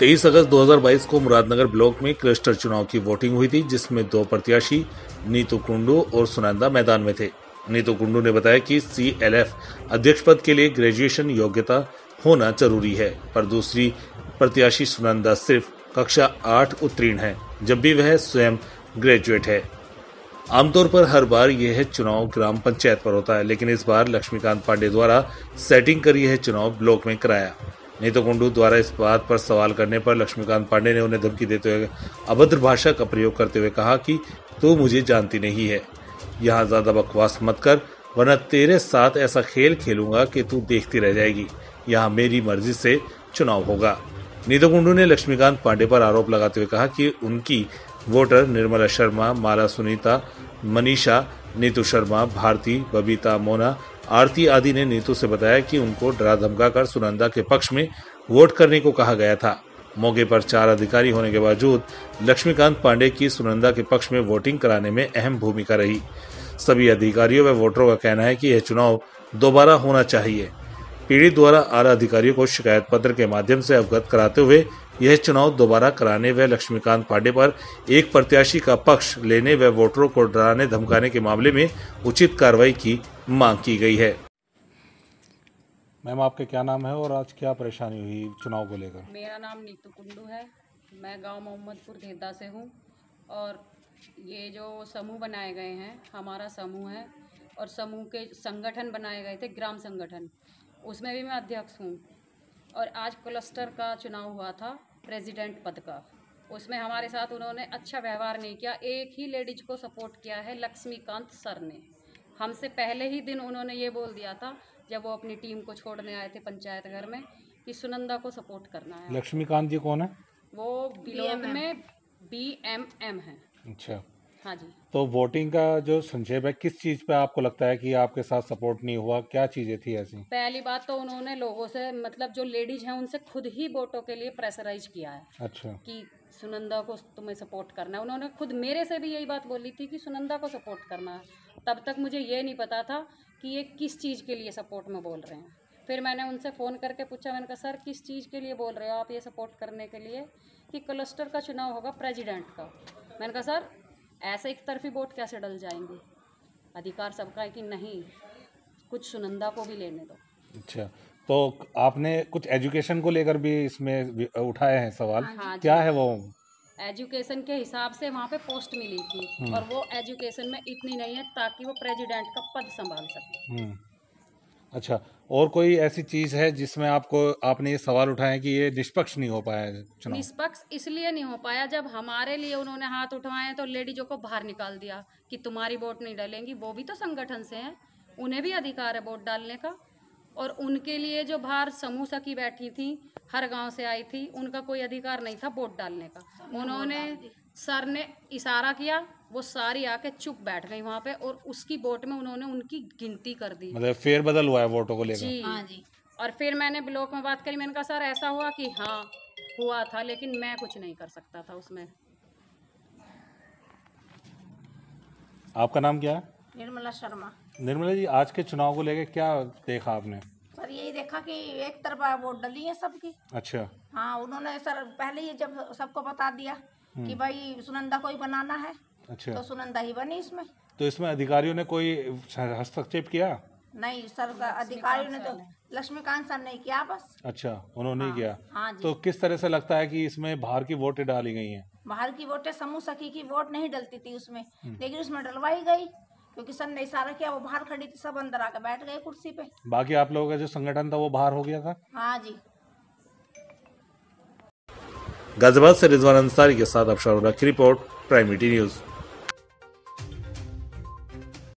23 अगस्त 2022 को मुरादनगर ब्लॉक में क्लस्टर चुनाव की वोटिंग हुई थी, जिसमें 2 प्रत्याशी नीतू कुंडू और सुनंदा मैदान में थे। नीतू कुंडू ने बताया कि CLF अध्यक्ष पद के लिए ग्रेजुएशन योग्यता होना जरूरी है, पर दूसरी प्रत्याशी सुनंदा सिर्फ कक्षा 8 उत्तीर्ण है, जबकि वह स्वयं ग्रेजुएट है। आमतौर पर हर बार यह चुनाव ग्राम पंचायत पर होता है, लेकिन इस बार लक्ष्मीकांत पांडे द्वारा सेटिंग कर यह चुनाव ब्लॉक में कराया। नीतू कुंडू द्वारा इस बात पर सवाल करने पर लक्ष्मीकांत पांडे ने उन्हें धमकी देते हुए अभद्र भाषा का प्रयोग करते हुए कहा कि तू मुझे जानती नहीं है, यहाँ ज्यादा बकवास मत कर, वरना तेरे साथ ऐसा खेल खेलूंगा कि तू देखती रह जाएगी। यहाँ मेरी मर्जी से चुनाव होगा। नीतू कुंडू ने लक्ष्मीकांत पांडे पर आरोप लगाते हुए कहा कि उनकी वोटर निर्मला शर्मा, माला सुनीता, मनीषा, नीतू शर्मा, भारती, बबीता, मोना, आरती आदि ने नीतू से बताया कि उनको डरा धमका कर सुनंदा के पक्ष में वोट करने को कहा गया था। मौके पर 4 अधिकारी होने के बावजूद लक्ष्मीकांत पांडे की सुनंदा के पक्ष में वोटिंग कराने में अहम भूमिका रही। सभी अधिकारियों व वोटरों का कहना है कि यह चुनाव दोबारा होना चाहिए। पीड़ित द्वारा आला अधिकारियों को शिकायत पत्र के माध्यम से अवगत कराते हुए यह चुनाव दोबारा कराने व लक्ष्मीकांत पांडे पर एक प्रत्याशी का पक्ष लेने व वोटरों को डराने धमकाने के मामले में उचित कार्रवाई की मांग की गई है। मैम, आपका क्या नाम है और आज क्या परेशानी हुई चुनाव को लेकर? मेरा नाम नीतू कुंडू है। मैं गांव मोहम्मदपुर घेदा से हूं और ये जो समूह बनाए गए हैं, हमारा समूह है और समूह के संगठन बनाए गए थे, ग्राम संगठन, उसमें भी मैं अध्यक्ष हूं। और आज क्लस्टर का चुनाव हुआ था प्रेसिडेंट पद का, उसमें हमारे साथ उन्होंने अच्छा व्यवहार नहीं किया। एक ही लेडीज को सपोर्ट किया है, लक्ष्मीकांत सर ने। हमसे पहले ही दिन उन्होंने ये बोल दिया था जब वो अपनी टीम को छोड़ने आए थे पंचायत घर में कि सुनंदा को सपोर्ट करना है। लक्ष्मीकांत जी कौन है? वो ब्लॉक में BMM है। अच्छा, हाँ जी। तो वोटिंग का जो संक्षेप है, किस चीज पे आपको लगता है कि आपके साथ सपोर्ट नहीं हुआ? क्या चीजें थी ऐसी? पहली बात तो उन्होंने लोगों से, मतलब जो लेडीज हैं उनसे खुद ही वोटों के लिए प्रेशराइज किया है। अच्छा, कि सुनंदा को तुम्हें सपोर्ट करना है। उन्होंने खुद मेरे से भी यही बात बोली थी कि सुनंदा को सपोर्ट करना है। तब तक मुझे ये नहीं पता था कि ये किस चीज़ के लिए सपोर्ट में बोल रहे हैं। फिर मैंने उनसे फ़ोन करके पूछा, मैंने कहा सर किस चीज़ के लिए बोल रहे हो आप ये सपोर्ट करने के लिए? कि क्लस्टर का चुनाव होगा प्रेसिडेंट का। मैंने कहा सर ऐसे एक तरफी वोट कैसे डल जाएंगे, अधिकार सबका है कि नहीं, कुछ सुनंदा को भी लेने दो। अच्छा, तो आपने कुछ एजुकेशन को लेकर भी इसमें उठाए हैं सवाल? हाँ, क्या है वो? एजुकेशन के हिसाब से वहाँ पे पोस्ट मिली थी और वो एजुकेशन में इतनी नहीं है ताकि वो प्रेसिडेंट का पद संभाल सके। अच्छा, और कोई ऐसी चीज है जिसमें आपने ये सवाल उठाए कि ये निष्पक्ष नहीं हो पाया चुनाव? निष्पक्ष इसलिए नहीं हो पाया जब हमारे लिए उन्होंने हाथ उठवाए तो लेडीजों को बाहर निकाल दिया कि तुम्हारी वोट नहीं डालेंगी। वो भी तो संगठन से हैं, उन्हें भी अधिकार है वोट डालने का। और उनके लिए जो बाहर समूह सखी बैठी थी, हर गांव से आई थी, उनका कोई अधिकार नहीं था वोट डालने का। उन्होंने, सर ने इशारा किया, वो सारी आके चुप बैठ गई वहाँ पे और उसकी वोट में उन्होंने उनकी गिनती कर दी। मतलब फेरबदल हुआ है वोटों को लेकर? जी हाँ जी। और फिर मैंने ब्लॉक में बात करी, मैंने कहा सर ऐसा हुआ कि हाँ हुआ था, लेकिन मैं कुछ नहीं कर सकता था उसमें। आपका नाम क्या है? निर्मला शर्मा। निर्मला जी, आज के चुनाव को लेकर क्या देखा आपने? सर यही देखा कि एक तरफा वोट डली है सबकी। अच्छा। हाँ, उन्होंने सर पहले ही जब सबको बता दिया कि भाई सुनंदा को ही बनाना है। अच्छा। तो सुनंदा ही बनी इसमें। तो इसमें अधिकारियों ने कोई हस्तक्षेप किया? नहीं सर, अधिकारियों ने तो लक्ष्मीकांत सर ने किया बस। अच्छा, उन्होंने ही किया। हाँ जी। तो किस तरह से लगता है कि इसमें बाहर की वोटें डाली गई हैं? बाहर की वोटें, समूह सखी की वोट नहीं डलती थी उसमें, लेकिन उसमें डलवाई गई क्योंकि सर ने इशारा किया। वो बाहर खड़ी थी, सब अंदर आकर बैठ गए कुर्सी पे। बाकी आप लोगों का जो संगठन था वो बाहर हो गया था? हाँ जी। गाजियाबाद से रिजवान अंसारी के साथ अबशार उल्लाह की रिपोर्ट, प्राइम मीडिया न्यूज।